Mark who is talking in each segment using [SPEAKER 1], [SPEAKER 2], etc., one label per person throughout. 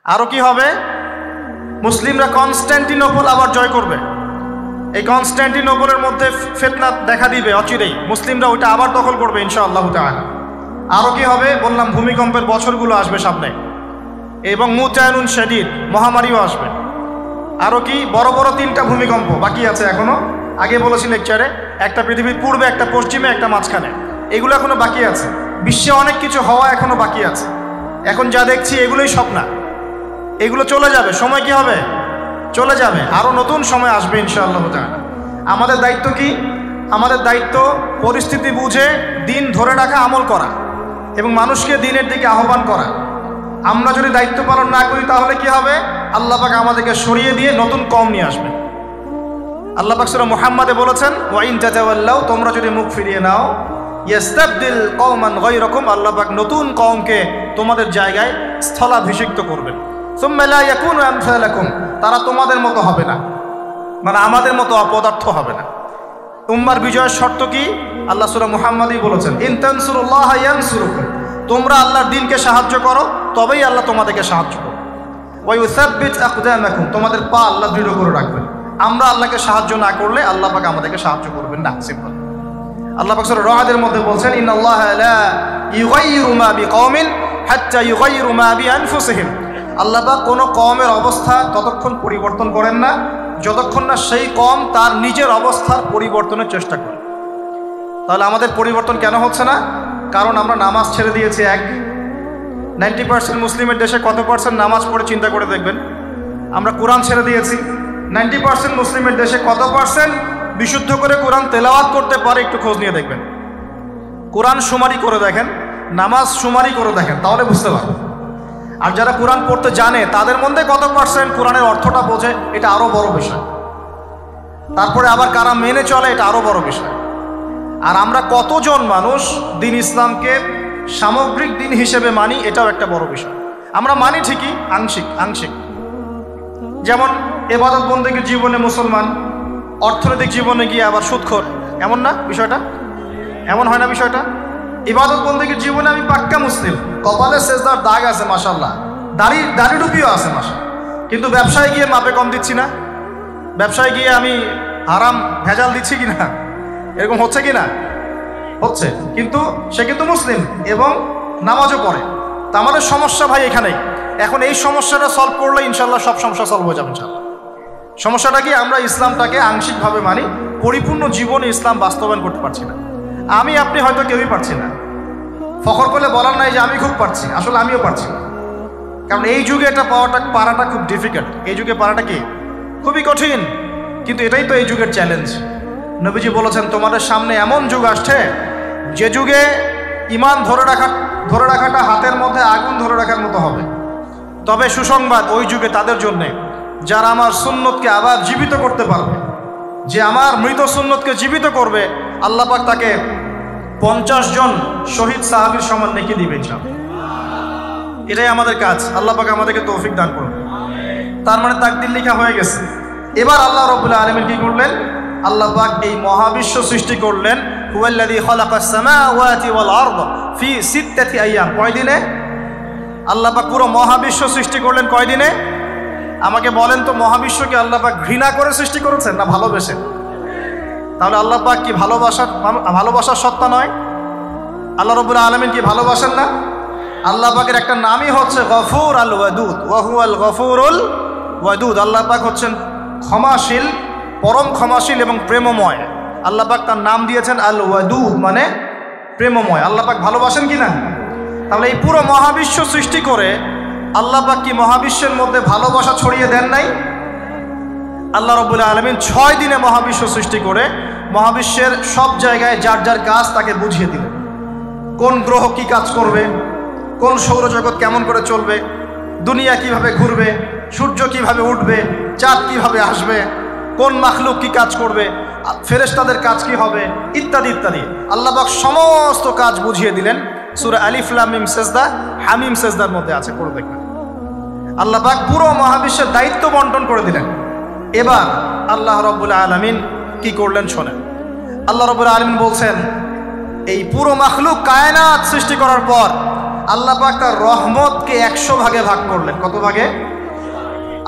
[SPEAKER 1] আরও কি হবে? মুসলিমরা কনস্ট্যান্টিনোপল আবার জয় করবে। এই কনস্ট্যান্টিনোপলের মধ্যে ফিতনা দেখা দিবে অচিরেই, মুসলিমরা ওইটা আবার দখল করবে ইনশাআল্লাহ তাআলা। আরও কি হবে? বললাম ভূমিকম্পের বছরগুলো আসবে সামনে, এবং মুতায়নুন শাদীদ, মহামারীও আসবে। আরও কি? বড় বড় 3টা ভূমিকম্প বাকি আছে এখনো। আগে বলেছি লেকচারে, একটা পৃথিবীর পূর্বে, একটা পশ্চিমে, একটা মাঝখানে। এগুলো এখনো বাকি আছে। বিশ্বে অনেক কিছু হওয়া এখনো বাকি আছে। এখন যা দেখছি এগুলোই স্বপ্ন, এগুলো চলে যাবে। সময় কি হবে? চলে যাবে। আরও নতুন সময় আসবে ইনশাআল্লাহ তাআলা। আমাদের দায়িত্ব কি? আমাদের দায়িত্ব পরিস্থিতি বুঝে দিন ধরে রাখা, আমল করা এবং মানুষকে দিনের দিকে আহ্বান করা। আমরা যদি দায়িত্ব পালন না করি তাহলে কি হবে? আল্লাহ পাক আমাদেরকে সরিয়ে দিয়ে নতুন কওম নিয়ে আসবে। আল্লাহ পাক সূরা মুহাম্মাদে বলেছেন, ওয়া ইন তাতাওয়াল্লাউ, তোমরা যদি মুখ ফিরিয়ে নাও, ইয়াস্তাবদিল কওমান গায়রাকুম, আল্লাহ পাক নতুন কওমকে তোমাদের জায়গায় স্থলাভিষিক্ত করবেন। সুম্মা লা ইয়াকুনু আমসালাকুম, তারা তোমাদের মতো হবে না, মানে আমাদের মতো অপদার্থ হবে না। উম্মার বিজয়ের শর্ত কি? আল্লাহ সূরা মুহাম্মাদই বলেছেন, ইন তানসুরুল্লাহা ইয়ানসুরুকুম, তোমরা আল্লাহর দ্বীনকে সাহায্য করো তবেই আল্লাহ তোমাদেরকে সাহায্য করবে। ওয়া ইউসাব্বিত আকদামাকুম, তোমাদের পা আল্লাহ দৃঢ় করে রাখবেন। আমরা আল্লাহকে সাহায্য না করলে আল্লাহ পাক আমাদেরকে সাহায্য করবেন না। সিম্পল। আল্লাহ পাক সূরা রাদের মধ্যে বলছেন, ইন্নাল্লাহা লা ইউগাইয়িরু মা বিকওমিন হাত্তা ইউগাইয়িরু মা বিআনফুসিহিম, আল্লাহ পাক কোনো কওমের অবস্থা ততক্ষণ পরিবর্তন করেন না যতক্ষণ না সেই কওম তার নিজের অবস্থার পরিবর্তনের চেষ্টা করে। তাহলে আমাদের পরিবর্তন কেন হচ্ছে না? কারণ আমরা নামাজ ছেড়ে দিয়েছি। 90% মুসলিমের দেশে কত পার্সেন্ট নামাজ পড়ে চিন্তা করে দেখবেন। আমরা কোরআন ছেড়ে দিয়েছি। 90% মুসলিমের দেশে কত পার্সেন্ট বিশুদ্ধ করে কোরআন তেলাওয়াত করতে পারে একটু খোঁজ নিয়ে দেখবেন। কোরআন শুমারি করে দেখেন, নামাজ শুমারি করে দেখেন, তাহলে বুঝতে পারবেন। আর যারা কোরআন পড়তে জানে তাদের মধ্যে কত পার্সেন্ট কোরআনের অর্থটা বোঝে, এটা আরও বড় বিষয়। তারপরে আবার কারা মেনে চলে, এটা আরও বড় বিষয়। আর আমরা কতজন মানুষ দিন ইসলামকে সামগ্রিক দিন হিসেবে মানি, এটাও একটা বড় বিষয়। আমরা মানি ঠিকই, আংশিক। যেমন ইবাদত বন্দেগীর জীবনে মুসলমান, অর্থনৈতিক জীবনে গিয়ে আবার সুদখোর, এমন না বিষয়টা? এমন হয় না বিষয়টা? ইবাদত বন্দেগীর জীবনে আমি পাক্কা মুসলিম, কপালে সেজদার দাগ আছে মাশাআল্লাহ, দাড়ি টুপিও আছে মাশাআল্লাহ, কিন্তু ব্যবসায় গিয়ে মাপে কম দিচ্ছি না, ব্যবসায় গিয়ে আমি হারাম ভেজাল দিচ্ছি কিনা, এরকম হচ্ছে কিনা? হচ্ছে। কিন্তু সে কিন্তু মুসলিম এবং নামাজও পড়ে। তা আমাদের সমস্যা ভাই এখানেই। এখন এই সমস্যাটা সলভ করলে ইনশাল্লাহ সব সমস্যা সলভ হয়ে যাবে ইনশাল্লাহ। সমস্যাটা কি? আমরা ইসলামটাকে আংশিকভাবে মানি, পরিপূর্ণ জীবনে ইসলাম বাস্তবায়ন করতে পারছি না। আমি আপনি হয়তো কেউই পারছি না। ফখর করলে বলার নাই যে আমি খুব পারছি, আসলে আমিও পারছি না। কারণ এই যুগে এটা পারাটা খুব ডিফিকাল্ট। এই যুগে পারাটা কি? খুবই কঠিন। কিন্তু এটাই তো এই যুগের চ্যালেঞ্জ। নবীজি বলেছেন, তোমাদের সামনে এমন যুগ আসছে যে যুগে ঈমান ধরে রাখাটা হাতের মধ্যে আগুন ধরে রাখার মতো হবে। তবে সুসংবাদ ওই যুগে তাদের জন্যে যারা আমার সুন্নতকে আবার জীবিত করতে পারবে। যে আমার মৃত সুন্নতকে জীবিত করবে, আল্লাহ পাক তাকে 50 জন শহীদ সাহাবীর সমান নেকি দিবে ইনশাআল্লাহ। এটাই আমাদের কাজ। আল্লাহ পাক আমাদেরকে তৌফিক দান করুন। তার মানে তাকদীর লেখা হয়ে গেছে। এবার আল্লাহ রাব্বুল আলামিন কি করলেন? আল্লাহ পাক এই মহাবিশ্ব সৃষ্টি করলেন। হুয়াল্লাযী খালাকাস সামাওয়াতি ওয়াল আরদ ফি 6 আইয়াম। কয় দিনে? আল্লাহ পাক পুরো মহাবিশ্ব সৃষ্টি করলেন কয় দিনে? আমাকে বলেন তো, মহাবিশ্বকে আল্লাহ পাক ঘৃণা করে সৃষ্টি করেছেন না ভালোবেসে? তাহলে আল্লাহ পাক কি ভালোবাসার সত্তা নয়? আল্লাহ রাব্বুল আলামিন কি ভালোবাসেন না? আল্লাহ পাকের একটা নামই হচ্ছে গফুর আল ওয়াদুদ, ওয়া হুয়াল গফুরুল ওয়াদুদ। আল্লাহ পাক হচ্ছেন ক্ষমাশীল, পরম ক্ষমাশীল এবং প্রেমময়। আল্লাহ পাক তার নাম দিয়েছেন আল ওয়াদুদ, মানে প্রেমময়। আল্লাহ পাক ভালোবাসেন কি না? তাহলে এই পুরো মহাবিশ্ব সৃষ্টি করে আল্লাহ পাক কি মহাবিশ্বের মধ্যে ভালোবাসা ছড়িয়ে দেন নাই? আল্লাহ রাব্বুল আলামিন 6 দিনে মহাবিশ্ব সৃষ্টি করে মহাবিশ্বের সব জায়গায় যার যার কাজ তাকে বুঝিয়ে দিলেন। কোন গ্রহ কি কাজ করবে, কোন সৌরজগৎ কেমন করে চলবে, দুনিয়া কিভাবে ঘুরবে, সূর্য কিভাবে উঠবে, চাঁদ কিভাবে আসবে, কোন মাখলুক কি কাজ করবে, ফেরেশতাদের কাজ কি হবে, ইত্যাদি ইত্যাদি। আল্লাহ পাক সমস্ত কাজ বুঝিয়ে দিলেন। সূরা আলিফ লাম মিম সেজদা, হামিম সেজদার মধ্যে আছে, পড়ে দেখবেন। আল্লাহ পাক পুরো মহাবিশ্বের দায়িত্ব বন্টন করে দিলেন। এবার আল্লাহ রাব্বুল আলামিন কি করলেন শোনেন। আল্লাহ রাব্বুল আলামিন বলছেন, এই পুরো মাখলুক কায়নাত সৃষ্টি করার পর আল্লাহ পাক তার রহমতকে 100 ভাগে ভাগ করলেন। কত ভাগে?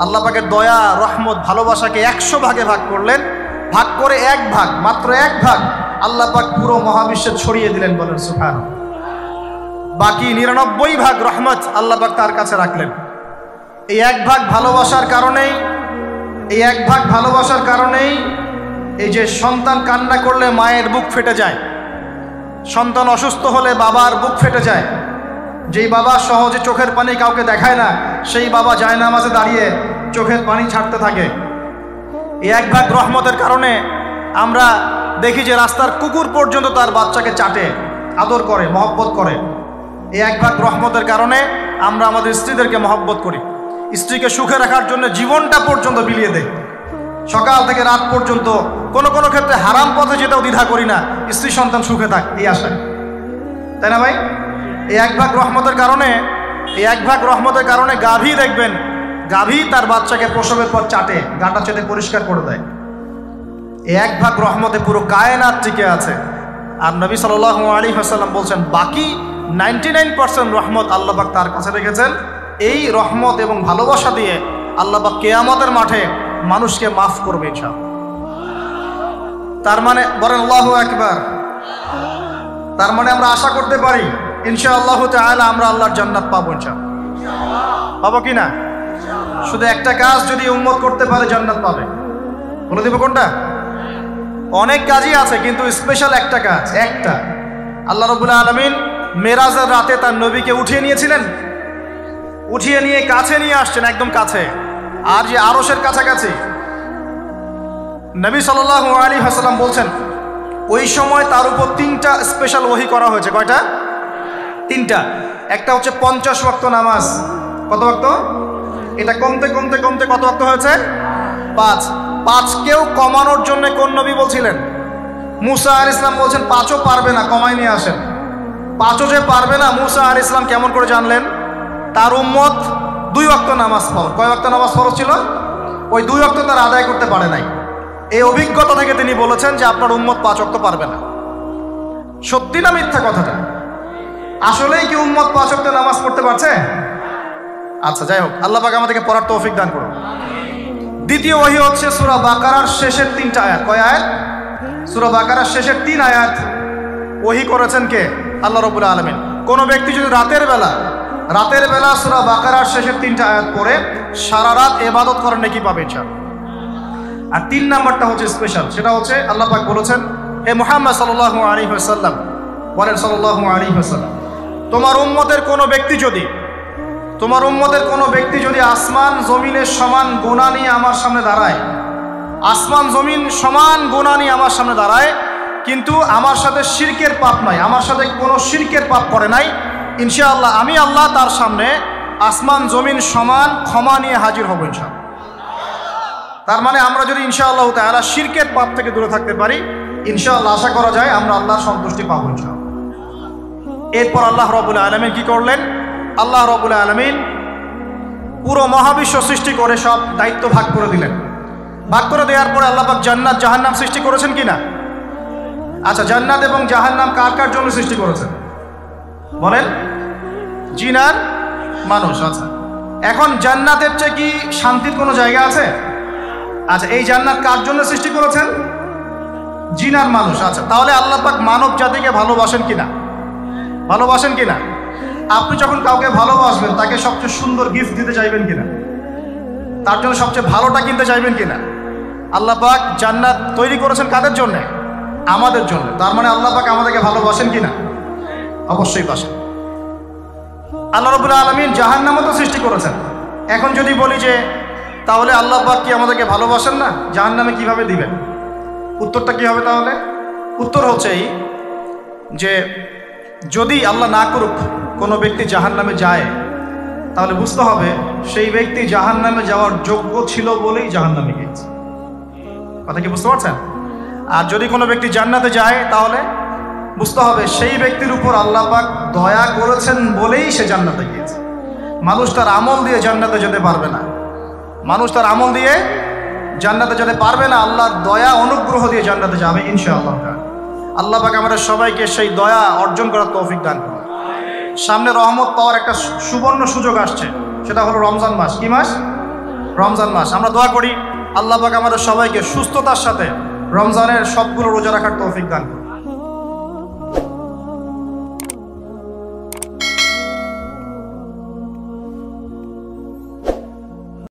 [SPEAKER 1] আল্লাহ পাকের দয়া, রহমত, ভালোবাসাকে 100 ভাগে ভাগ করলেন। ভাগ করে 1 ভাগ, মাত্র 1 ভাগ আল্লাহ পাক পুরো মহাবিশ্বে ছড়িয়ে দিলেন, বলেন সুবহানাল্লাহ। বাকি 99 ভাগ রহমত আল্লাহ পাক তার কাছে রাখলেন। এই 1 ভাগ ভালোবাসার কারণেই, এই যে সন্তান কান্না করলে মায়ের বুক ফেটে যায়, সন্তান অসুস্থ হলে বাবার বুক ফেটে যায়, যেই বাবা সহজে চোখের পানি কাউকে দেখায় না, সেই বাবা জায়নামাজে দাঁড়িয়ে চোখের পানি ছাড়তে থাকে। এই 1 ভাগ রহমতের কারণে আমরা দেখি যে রাস্তার কুকুর পর্যন্ত তার বাচ্চাকে চাটে, আদর করে, মহব্বত করে। এই 1 ভাগ রহমতের কারণে আমরা আমাদের স্ত্রীদেরকে মহব্বত করি, স্ত্রীকে সুখে রাখার জন্য জীবনটা পর্যন্ত বিলিয়ে দেয়। সকাল থেকে রাত পর্যন্ত কোনো কোনো ক্ষেত্রে হারাম পথে যেতেও দ্বিধা করি না, স্ত্রী সন্তান সুখে থাক এই আশায়, তাই না ভাই? এই 1 ভাগ রহমতের কারণে গাভী দেখবেন, গাভী তার বাচ্চাকে প্রসবের পর চাটে, গাটা চেটে পরিষ্কার করে দেয়। এই 1 ভাগ রহমতে পুরো কায়নাত টিকে আছে। আর নবী সাল্লাল্লাহু আলাইহি ওয়াসাল্লাম বলছেন বাকি 99% রহমত আল্লাহ পাক তার কাছে রেখেছেন। এই রহমত এবং ভালোবাসা দিয়ে আল্লাহ পাক কিয়ামতের মাঠে মানুষকে মাফ করবে ইনশাআল্লাহ। তার মানে বলেন আল্লাহু আকবার। তার মানে আমরা আশা করতে পারি ইনশাআল্লাহ তাআলা আমরা আল্লাহর জান্নাত পাবো ইনশাআল্লাহ। পাবো কি না? শুধু একটা কাজ যদি উম্মত করতে পারে জান্নাত পাবে। বলে দেব কোনটা? অনেক কাজই আছে, কিন্তু স্পেশাল একটা কাজ, একটা। আল্লাহ রাব্বুল আলামিন মেরাজের রাতে তার নবীকে উঠিয়ে নিয়েছিলেন, উঠিয়ে নিয়ে কাছে নিয়ে আসছেন, একদম কাছে, আর যে আরশের কাছাকাছি। নবী সাল্লাল্লাহু আলাইহি ওয়াসাল্লাম বলছেন ওই সময় তার উপর 3টা স্পেশাল ওহী করা হয়েছে। কয়টা? 3টা। একটা হচ্ছে 50 ওয়াক্ত নামাজ। কত ওয়াক্ত? এটা কমতে কমতে কমতে কত ওয়াক্ত হয়েছে? 5। 5কেও কমানোর জন্য কোন নবী বলছিলেন? মুসা আলাইহিস সালাম বলছেন 5ও পারবে না, কমাই নিয়ে আসেন। 5ও যে পারবে না, মুসা আলাইহিস সালাম কেমন করে জানলেন? তার উম্মত 2 ওয়াক্ত নামাজ ফরজ। কয় ওয়াক্ত নামাজ ফরজ ছিল? ওই 2 ওয়াক্ত তার আদায় করতে পারে নাই। এই অভিজ্ঞতা থেকে তিনি বলেছেন যে আপনার উম্মত 5 ওয়াক্ত পারবে না। সত্যি না মিথ্যা কথাটা? আসলেই কি উম্মত 5 ওয়াক্ত নামাজ পড়তে পারছে? আচ্ছা, যাই হোক, আল্লাহ পাক আমাদেরকে পড়ার তৌফিক দান করুন। দ্বিতীয় ওহী হচ্ছে সূরা বাকারার শেষের 3টা আয়াত। কয় আয়াত? সূরা বাকারার শেষের 3 আয়াত ওহী করেছেন কে? আল্লাহ রাব্বুল আলামিন। কোন ব্যক্তি যদি রাতের বেলা সূরা বাকারার শেষের 3টা আয়াত পড়ে সারা রাত ইবাদত করেন নাকি পাবে ইনশাআল্লাহ। আর 3 নাম্বারটা হচ্ছে স্পেশাল, সেটা হচ্ছে আল্লাহ পাক বলেছেন, হে মুহাম্মদ সাল্লাল্লাহু আলাইহি ওয়াসাল্লাম, বলেন সাল্লাল্লাহু আলাইহি ওয়াসাল্লাম, তোমার উম্মতের কোনো ব্যক্তি যদি আসমান জমিনের সমান গুনাহ নিয়ে আমার সামনে দাঁড়ায়, আসমান জমিন সমান গুনাহ নিয়ে আমার সামনে দাঁড়ায়, কিন্তু আমার সাথে শিরকের পাপ নাই, আমার সাথে কোনো শিরকের পাপ করে নাই, ইনশাআল্লাহ আমি আল্লাহ তার সামনে আসমান জমিন সমান ক্ষমা নিয়ে হাজির হব ইনশাআল্লাহ। তার মানে আমরা যদি ইনশাআল্লাহ তাআলা শিরকের পাপ থেকে দূরে থাকতে পারি, ইনশাআল্লাহ আশা করা যায় আমরা আল্লাহর সন্তুষ্টি পাবো ইনশাআল্লাহ। এরপর আল্লাহ রাব্বুল আলামিন কি করলেন? আল্লাহ রাব্বুল আলামিন পুরো মহাবিশ্ব সৃষ্টি করে সব দায়িত্ব ভাগ করে দিলেন। ভাগ করে দেওয়ার পরে আল্লাহ পাক জান্নাত জাহান্নাম সৃষ্টি করেছেন কিনা? আচ্ছা, জান্নাত এবং জাহান্নাম কার কার জন্য সৃষ্টি করেছেন বলেন? জিন আর মানুষ। আচ্ছা, এখন জান্নাতের চেয়ে কি শান্তির কোনো জায়গা আছে? আচ্ছা, এই জান্নাত কার জন্য সৃষ্টি করেছেন? জিন আর মানুষ। আচ্ছা, তাহলে আল্লাহ পাক মানব জাতিকে ভালোবাসেন কিনা? ভালোবাসেন কিনা? আপনি যখন কাউকে ভালোবাসবেন তাকে সবচেয়ে সুন্দর গিফট দিতে চাইবেন কিনা? তার জন্য সবচেয়ে ভালোটা কিনতে চাইবেন কিনা? আল্লাহ পাক জান্নাত তৈরি করেছেন কাদের জন্য? আমাদের জন্য। তার মানে আল্লাহ পাক আমাদেরকে ভালোবাসেন কিনা? অবশ্যই বাসেন। আল্লাহ রাব্বুল আলামিন জাহান্নামও তো সৃষ্টি করেছেন। এখন যদি বলি যে তাহলে আল্লাহ পাক কি আমাদেরকে ভালোবাসেন না, জাহান্নামে কিভাবে দিবেন? উত্তরটা কি হবে তাহলে? উত্তর হচ্ছে এই যে যদি আল্লাহ না করুক কোনো ব্যক্তি জাহান্নামে যায়, তাহলে বুঝতে হবে সেই ব্যক্তি জাহান্নামে যাওয়ার যোগ্য ছিল বলেই জাহান্নামে গিয়েছে। কথা কি বুঝতে পারছেন? আর যদি কোনো ব্যক্তি জান্নাতে যায়, তাহলে বুঝতে হবে সেই ব্যক্তির উপর আল্লাহ পাক দয়া করেছেন বলেই সে জান্নাতে গিয়েছে। মানুষ তার আমল দিয়ে জান্নাতে যেতে পারবে না, আল্লাহর দয়া অনুগ্রহ দিয়ে জান্নাতে যাবে ইনশাআল্লাহ। আল্লাহ পাক আমাদের সবাইকে সেই দয়া অর্জন করার তৌফিক দান করুন। সামনে রহমত পাওয়ার একটা সুবর্ণ সুযোগ আসছে, সেটা হলো রমজান মাস। কি মাস? রমজান মাস। আমরা দোয়া করি আল্লাহ পাক আমাদের সবাইকে সুস্থতার সাথে রমজানের সবগুলো রোজা রাখার তৌফিক দান করুন।